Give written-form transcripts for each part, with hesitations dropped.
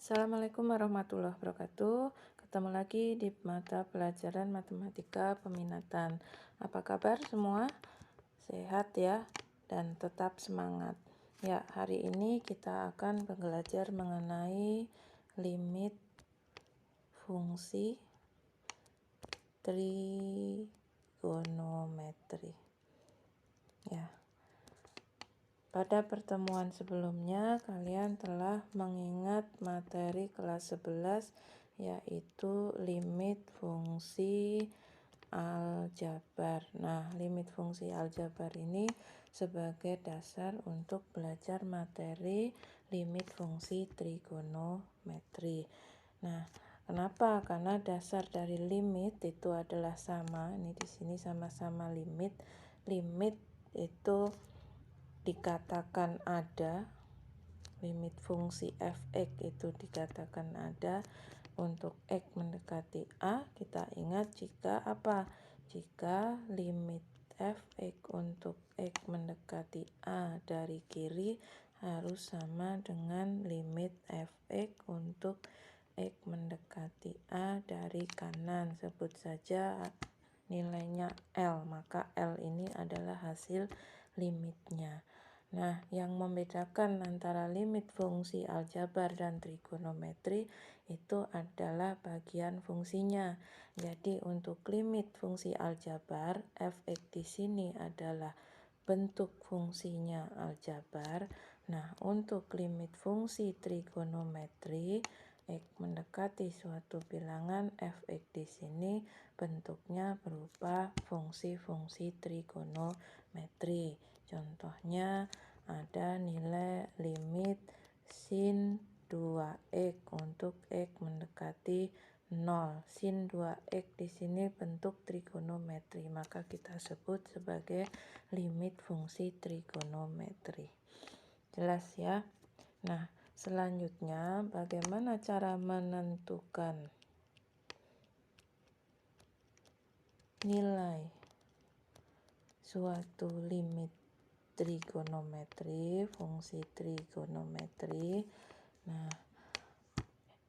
Assalamualaikum warahmatullahi wabarakatuh. Ketemu lagi di mata pelajaran matematika peminatan. Apa kabar semua? Sehat ya dan tetap semangat. Ya, hari ini kita akan belajar mengenai limit fungsi trigonometri. Ya. Pada pertemuan sebelumnya, kalian telah mengingat materi kelas 11, yaitu limit fungsi aljabar. Nah, limit fungsi aljabar ini sebagai dasar untuk belajar materi limit fungsi trigonometri. Nah, kenapa? Karena dasar dari limit itu adalah sama. Ini di sini sama-sama limit. Limit itu dikatakan ada, limit fungsi f(x) itu dikatakan ada untuk x mendekati a. Kita ingat jika apa? Jika limit f(x) untuk x mendekati a dari kiri harus sama dengan limit f(x) untuk x mendekati a dari kanan. Sebut saja nilainya L, maka L ini adalah hasil limitnya. Nah, yang membedakan antara limit fungsi aljabar dan trigonometri itu adalah bagian fungsinya. Jadi untuk limit fungsi aljabar, f(x) di sini adalah bentuk fungsinya aljabar. Nah, untuk limit fungsi trigonometri, x mendekati suatu bilangan, f(x) di sini bentuknya berupa fungsi-fungsi trigonometri. Contohnya ada nilai limit sin 2x untuk x mendekati 0. Sin 2x di sini bentuk trigonometri, maka kita sebut sebagai limit fungsi trigonometri. Jelas ya? Nah, selanjutnya bagaimana cara menentukan nilai suatu limit trigonometri, fungsi trigonometri. Nah,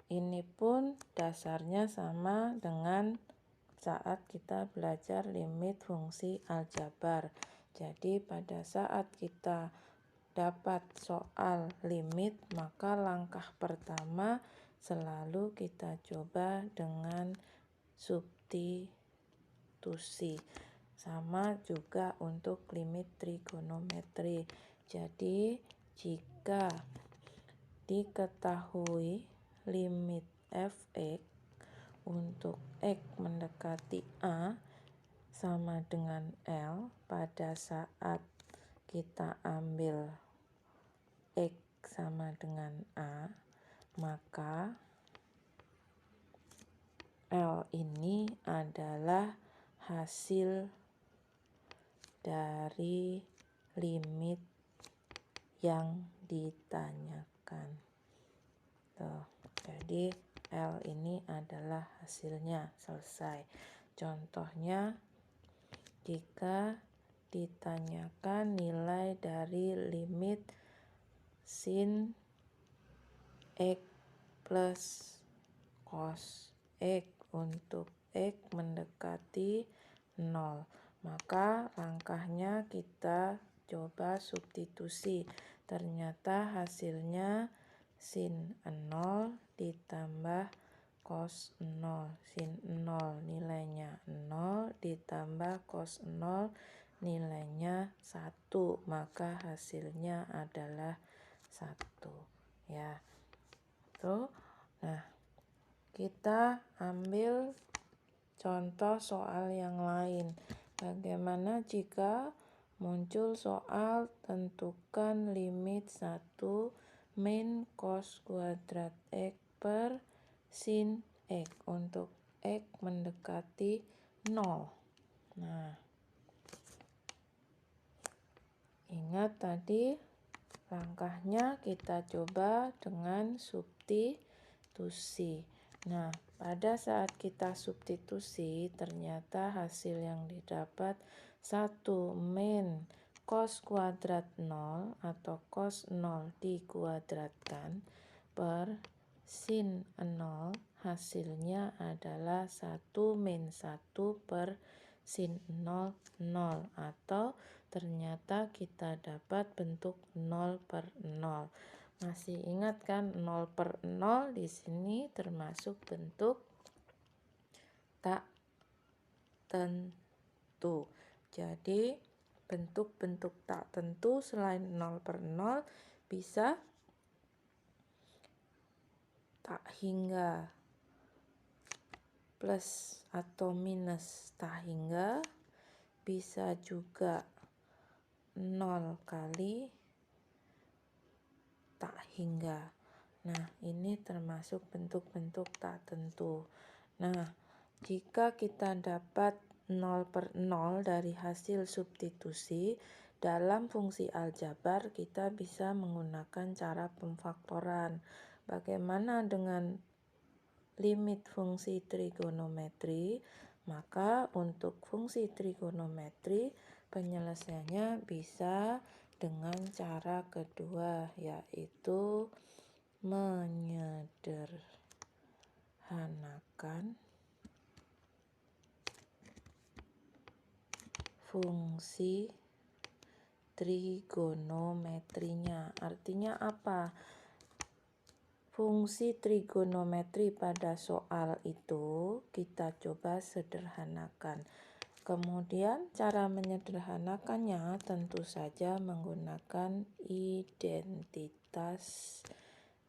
ini pun dasarnya sama dengan saat kita belajar limit fungsi aljabar. Jadi pada saat kita dapat soal limit, maka langkah pertama selalu kita coba dengan substitusi. Sama juga untuk limit trigonometri. Jadi jika diketahui limit f(x) untuk x mendekati a sama dengan L pada saat kita ambil x sama dengan a, maka L ini adalah hasil dari limit yang ditanyakan. Tuh, jadi L ini adalah hasilnya, selesai. Contohnya, jika ditanyakan nilai dari limit sin x plus cos x untuk x mendekati 0, maka langkahnya kita coba substitusi. Ternyata hasilnya sin 0 ditambah cos 0. Sin 0 nilainya 0 ditambah cos 0 nilainya 1, maka hasilnya adalah 1. Ya. Tuh. Nah, kita ambil contoh soal yang lain. Bagaimana jika muncul soal tentukan limit 1 min cos kuadrat x per sin x untuk x mendekati 0. Nah, ingat tadi langkahnya kita coba dengan substitusi. Nah, pada saat kita substitusi, ternyata hasil yang didapat 1 min cos kuadrat 0 atau cos 0 dikuadratkan per sin 0 hasilnya adalah 1 min 1 per sin 0, 0. Atau ternyata kita dapat bentuk 0 per 0. Masih ingat kan 0 per 0 di sini termasuk bentuk tak tentu. Jadi bentuk-bentuk tak tentu selain 0 per 0 bisa tak hingga, plus atau minus tak hingga, bisa juga 0 kali tak hingga. Nah, ini termasuk bentuk-bentuk tak tentu. Nah, jika kita dapat 0 per 0 dari hasil substitusi dalam fungsi aljabar, kita bisa menggunakan cara pemfaktoran. Bagaimana dengan limit fungsi trigonometri? Maka untuk fungsi trigonometri penyelesaiannya bisa dengan cara kedua, yaitu menyederhanakan fungsi trigonometrinya. Artinya apa? Fungsi trigonometri pada soal itu kita coba sederhanakan. Kemudian cara menyederhanakannya tentu saja menggunakan identitas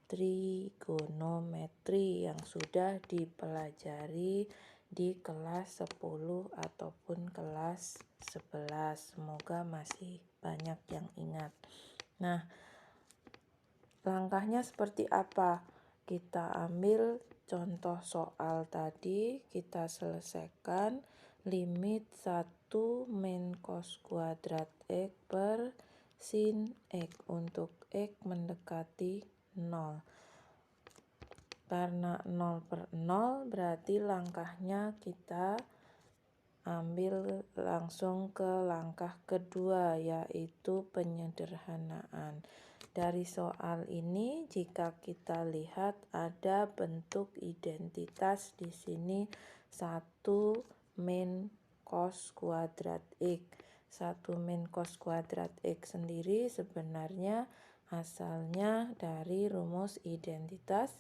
trigonometri yang sudah dipelajari di kelas 10 ataupun kelas 11. Semoga masih banyak yang ingat. Nah, langkahnya seperti apa? Kita ambil contoh soal tadi, kita selesaikan limit 1 min cos kuadrat X per sin X untuk X mendekati 0. Karena 0 per 0 berarti langkahnya kita ambil langsung ke langkah kedua, yaitu penyederhanaan. Dari soal ini jika kita lihat ada bentuk identitas di sini 1 min cos kuadrat X. 1 min cos kuadrat X sendiri sebenarnya asalnya dari rumus identitas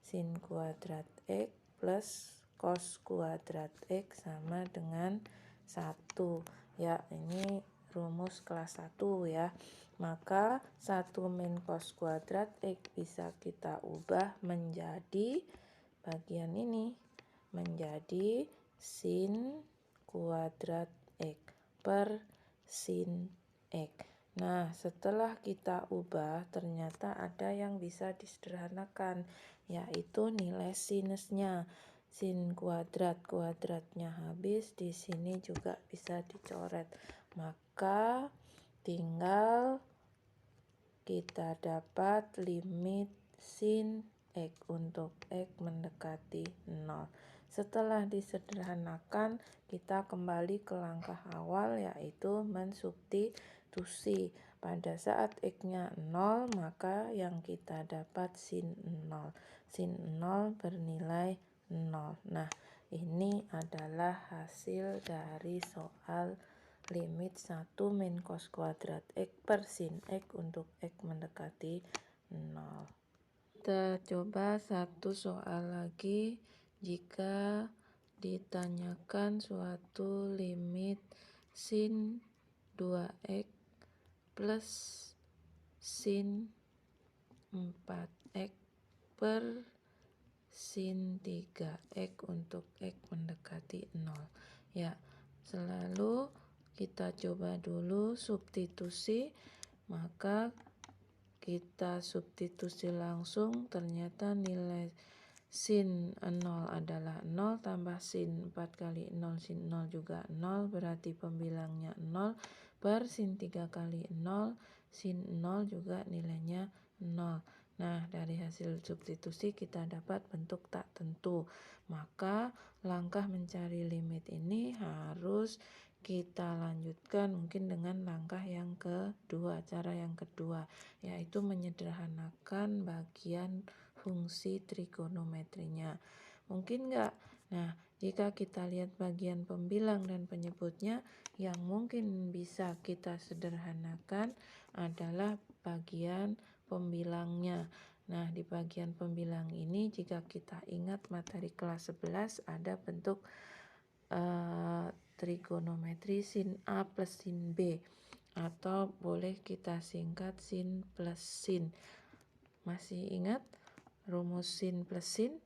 sin kuadrat X plus cos kuadrat X sama dengan 1. Ya, ini rumus kelas 1 ya. Maka 1 min cos kuadrat X bisa kita ubah menjadi bagian ini, menjadi sin kuadrat X per sin X. Nah, setelah kita ubah ternyata ada yang bisa disederhanakan, yaitu nilai sinusnya. Sin kuadratnya habis, di sini juga bisa dicoret. Maka tinggal kita dapat limit sin X untuk X mendekati 0. Setelah disederhanakan, kita kembali ke langkah awal, yaitu mensubstitusi. Pada saat X-nya 0, maka yang kita dapat sin 0. Sin 0 bernilai 0. Nah, ini adalah hasil dari soal limit 1 min cos kuadrat X per sin X untuk X mendekati 0. Kita coba satu soal lagi. Jika ditanyakan suatu limit sin 2X plus sin 4X per sin 3X untuk X mendekati 0. Ya, selalu kita coba dulu substitusi, maka kita substitusi langsung, ternyata nilai sin 0 adalah 0 tambah sin 4 kali 0, sin 0 juga 0, berarti pembilangnya 0 per sin 3 kali 0, sin 0 juga nilainya 0. Nah, dari hasil substitusi kita dapat bentuk tak tentu. Maka langkah mencari limit ini harus kita lanjutkan mungkin dengan langkah yang kedua, cara yang kedua, yaitu menyederhanakan bagian fungsi trigonometrinya. Mungkin nggak? Nah, jika kita lihat bagian pembilang dan penyebutnya, yang mungkin bisa kita sederhanakan adalah bagian pembilangnya. Nah, di bagian pembilang ini jika kita ingat materi kelas 11 ada bentuk trigonometri sin A plus sin B, atau boleh kita singkat sin plus sin. Masih ingat rumus sin plus sin?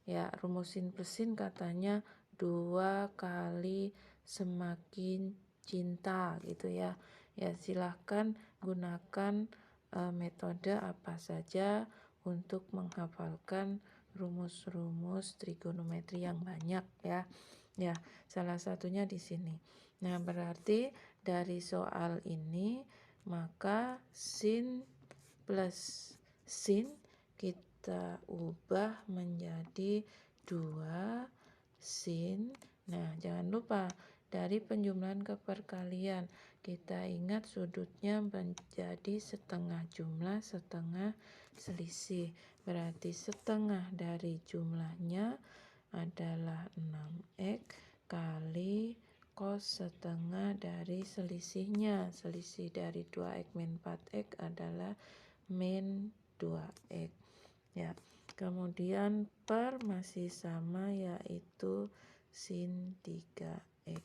Ya, rumus sin plus sin katanya 2 kali semakin cinta gitu ya. Ya, silahkan gunakan metode apa saja untuk menghafalkan rumus-rumus trigonometri yang banyak ya. Ya, salah satunya di sini. Nah, berarti dari soal ini maka sin plus sin kita ubah menjadi 2 sin. Nah, jangan lupa dari penjumlahan ke perkalian kita ingat sudutnya menjadi setengah jumlah setengah selisih. Berarti setengah dari jumlahnya adalah 6x kali cos setengah dari selisihnya. Selisih dari 2x min 4x adalah min 2x. Ya, kemudian per masih sama yaitu sin 3x.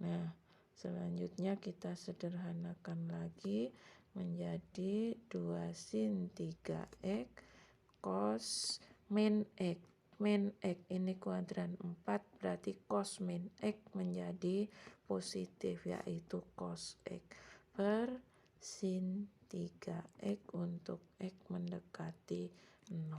Nah, selanjutnya kita sederhanakan lagi menjadi 2 sin 3x cos min x. Min x ini kuadran 4, berarti cos min x menjadi positif, yaitu cos x per sin 3x untuk x mendekati 0.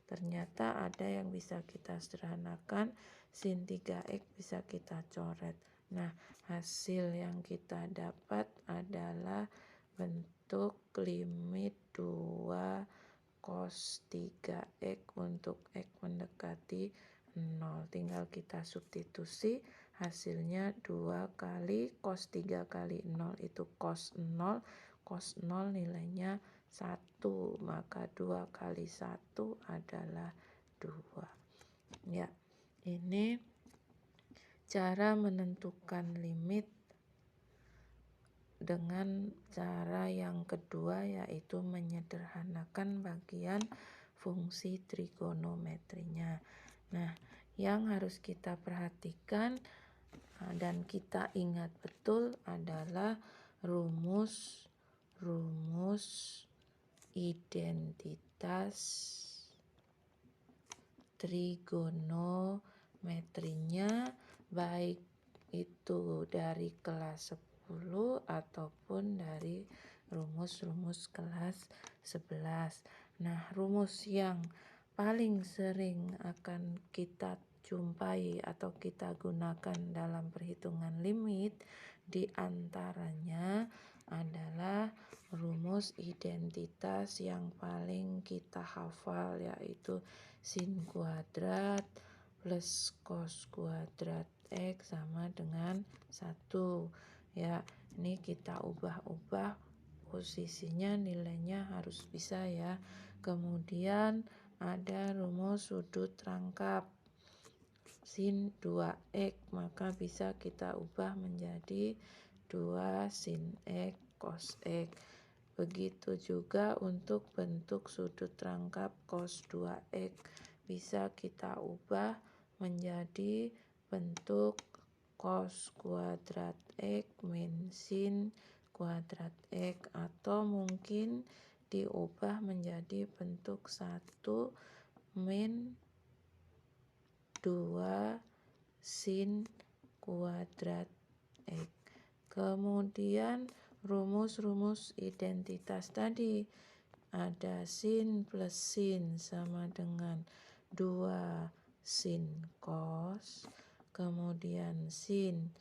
Ternyata ada yang bisa kita sederhanakan, sin 3x bisa kita coret. Nah, hasil yang kita dapat adalah bentuk limit 2 cos 3x untuk x mendekati 0. Tinggal kita substitusi, hasilnya 2 kali cos 3 kali 0 itu cos 0. Cos 0 nilainya 1, maka 2 kali 1 adalah 2. Ya, ini cara menentukan limit dengan cara yang kedua, yaitu menyederhanakan bagian fungsi trigonometrinya. Nah, yang harus kita perhatikan dan kita ingat betul adalah rumus identitas trigonometrinya, baik itu dari kelas 10 ataupun dari rumus-rumus kelas 11. Nah, rumus yang paling sering akan kita jumpai atau kita gunakan dalam perhitungan limit diantaranya adalah rumus identitas yang paling kita hafal, yaitu sin kuadrat plus cos kuadrat x sama dengan 1. Ya, ini kita ubah-ubah posisinya, nilainya harus bisa ya. Kemudian ada rumus sudut rangkap sin 2x, maka bisa kita ubah menjadi 2 sin x cos x. Begitu juga untuk bentuk sudut rangkap cos 2x, bisa kita ubah menjadi bentuk cos kuadrat x min sin kuadrat x, atau mungkin diubah menjadi bentuk 1 min 2 sin kuadrat x. Kemudian rumus-rumus identitas tadi ada sin plus sin sama dengan 2 sin cos, kemudian sin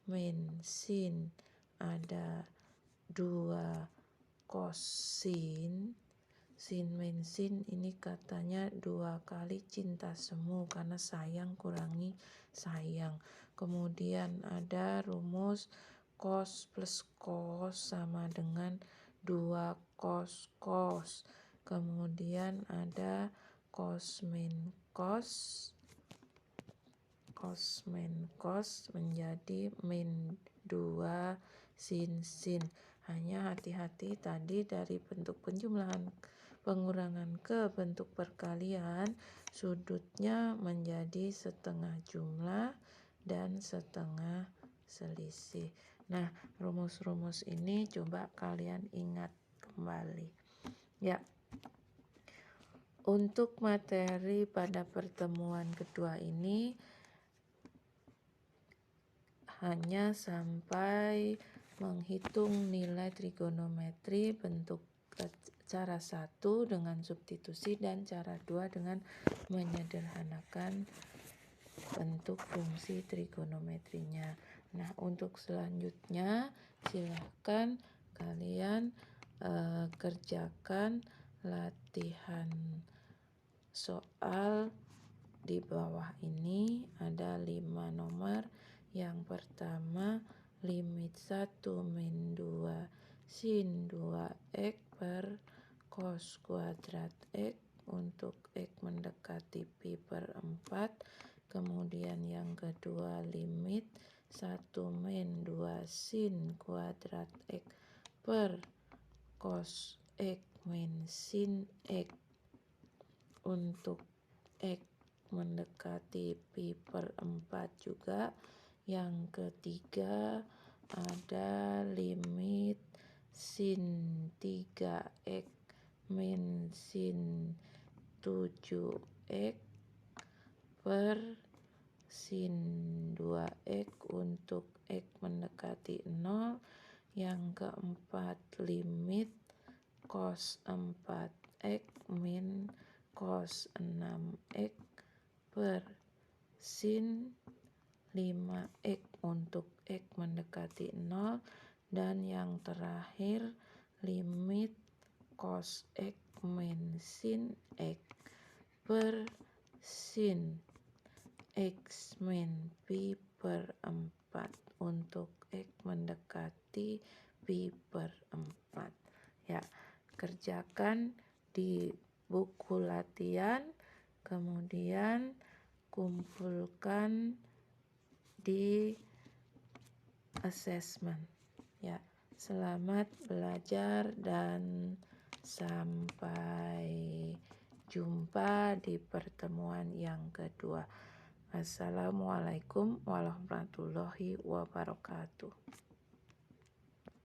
min sin ada 2 cos sin. Sin min sin ini katanya 2 kali cinta semu karena sayang kurangi sayang. Kemudian ada rumus cos plus cos sama dengan 2 cos cos. kemudian ada cos min cos, cos min cos menjadi min 2 sin sin. Hanya hati-hati tadi dari bentuk penjumlahan pengurangan ke bentuk perkalian, sudutnya menjadi setengah jumlah dan setengah selisih. Nah, rumus-rumus ini coba kalian ingat kembali. Ya, untuk materi pada pertemuan kedua ini hanya sampai menghitung nilai trigonometri bentuk cara 1 dengan substitusi dan cara 2 dengan menyederhanakan bentuk fungsi trigonometrinya. Nah, untuk selanjutnya silahkan kalian kerjakan latihan soal di bawah ini. Ada 5 nomor. Yang pertama, limit 1 min 2 sin 2x per cos kuadrat x untuk x mendekati pi per 4. Kemudian yang kedua, limit 1 min 2 sin kuadrat x per cos x min sin x untuk x mendekati pi per 4 juga. Yang ketiga ada limit sin 3x min sin 7x per sin 2x untuk x mendekati 0. Yang keempat, limit cos 4x min cos 6x per sin 5x untuk x mendekati 0. Dan yang terakhir, limit cos x min sin x per sin x min pi per 4 untuk x mendekati pi per 4. Ya, kerjakan di buku latihan, kemudian kumpulkan di assessment. Ya, selamat belajar dan sampai jumpa di pertemuan yang kedua. Assalamualaikum warahmatullahi wabarakatuh.